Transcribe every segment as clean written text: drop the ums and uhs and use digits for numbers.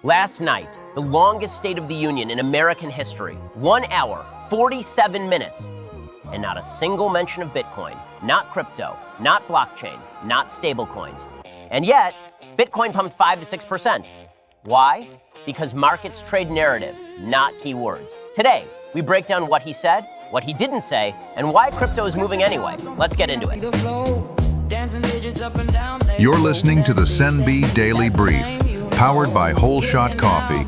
Last night, the longest State of the Union in American history, 1 hour, 47 minutes, and not a single mention of Bitcoin, not crypto, not blockchain, not stablecoins. And yet, Bitcoin pumped 5 to 6%. Why? Because markets trade narrative, not keywords. Today, we break down what he said, what he didn't say, and why crypto is moving anyway. Let's get into it. You're listening to the Sen Daily Brief, powered by Whole Shot Coffee.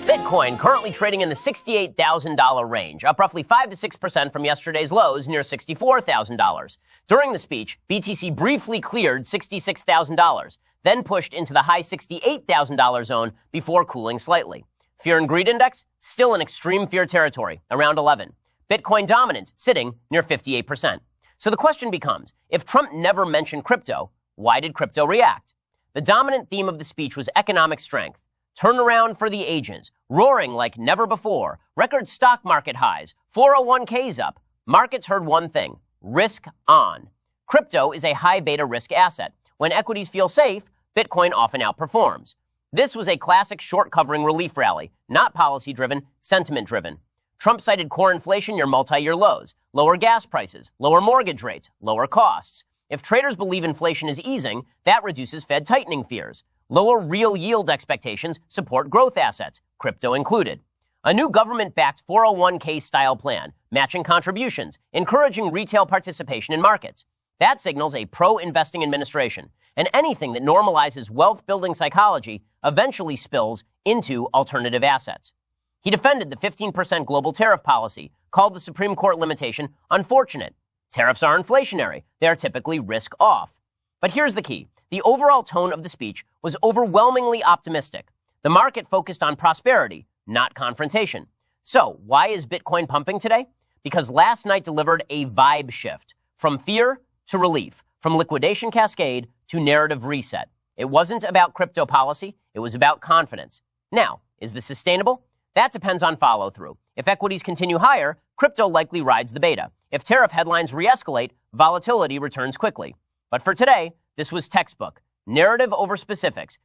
Bitcoin currently trading in the $68,000 range, up roughly 5 to 6% from yesterday's lows near $64,000. During the speech, BTC briefly cleared $66,000, then pushed into the high $68,000 zone before cooling slightly. Fear and greed index, still in extreme fear territory, around 11. Bitcoin dominance, sitting near 58%. So the question becomes, if Trump never mentioned crypto, why did crypto react? The dominant theme of the speech was economic strength. Turnaround for the ages, roaring like never before, record stock market highs, 401ks up. Markets heard one thing, risk on. Crypto is a high beta risk asset. When equities feel safe, Bitcoin often outperforms. This was a classic short covering relief rally, not policy driven, sentiment driven. Trump cited core inflation near multi-year lows, lower gas prices, lower mortgage rates, lower costs. If traders believe inflation is easing, that reduces Fed tightening fears. Lower real yield expectations support growth assets, crypto included. A new government-backed 401k style plan, matching contributions, encouraging retail participation in markets. That signals a pro-investing administration, and anything that normalizes wealth-building psychology eventually spills into alternative assets. He defended the 15% global tariff policy, called the Supreme Court limitation unfortunate. Tariffs are inflationary. They are typically risk-off. But here's the key. The overall tone of the speech was overwhelmingly optimistic. The market focused on prosperity, not confrontation. So, why is Bitcoin pumping today? Because last night delivered a vibe shift, from fear to relief, from liquidation cascade to narrative reset. It wasn't about crypto policy, it was about confidence. Now, is this sustainable? That depends on follow-through. If equities continue higher, crypto likely rides the beta. If tariff headlines re-escalate, volatility returns quickly. But for today, this was textbook. Narrative over specifics.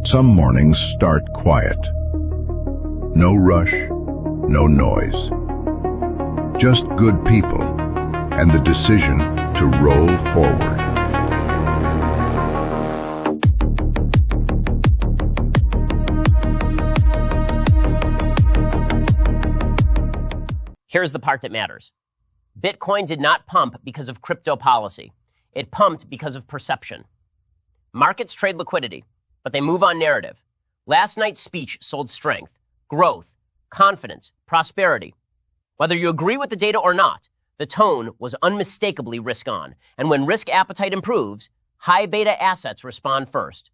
Some mornings start quiet. No rush, no noise. Just good people and the decision to roll forward. Here's the part that matters. Bitcoin did not pump because of crypto policy. It pumped because of perception. Markets trade liquidity, but they move on narrative. Last night's speech sold strength, growth, confidence, prosperity. Whether you agree with the data or not, the tone was unmistakably risk on. And when risk appetite improves, high beta assets respond first.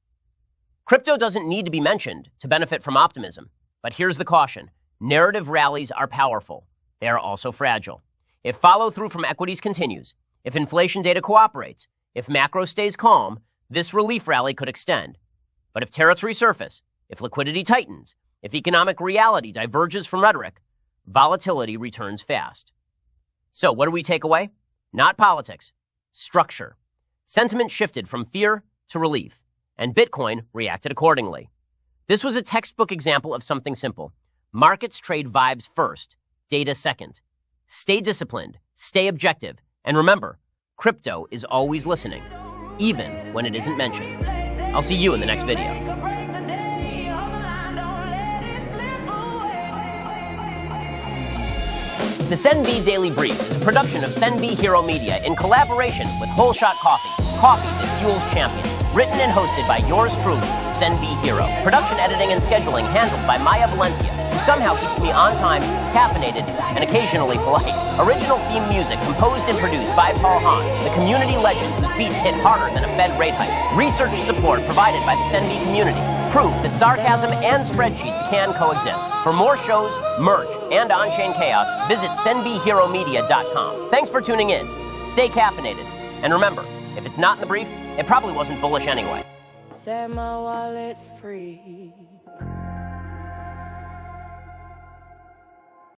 Crypto doesn't need to be mentioned to benefit from optimism. But here's the caution. Narrative rallies are powerful. They are also fragile. If follow-through from equities continues, if inflation data cooperates, if macro stays calm, this relief rally could extend. But if tariffs resurface, if liquidity tightens, if economic reality diverges from rhetoric, volatility returns fast. So what do we take away? Not politics, structure. Sentiment shifted from fear to relief, and Bitcoin reacted accordingly. This was a textbook example of something simple. Markets trade vibes first, data second. Stay disciplined, stay objective, and remember, crypto is always listening, even when it isn't mentioned. I'll see you in the next video. The Sen Daily Brief is a production of Sen Hero Media in collaboration with Whole Shot Coffee, coffee that fuels champions. Written and hosted by yours truly, Sen Hero. Production, editing, and scheduling handled by Maya Valencia, who somehow keeps me on time, caffeinated, and occasionally polite. Original theme music composed and produced by Paul Hahn, the community legend whose beats hit harder than a Fed rate hike. Research support provided by the Sen community. Proof that sarcasm and spreadsheets can coexist. For more shows, merch, and on-chain chaos, visit senbheromedia.com. Thanks for tuning in. Stay caffeinated. And remember, if it's not in the brief, it probably wasn't bullish anyway. Set my wallet free.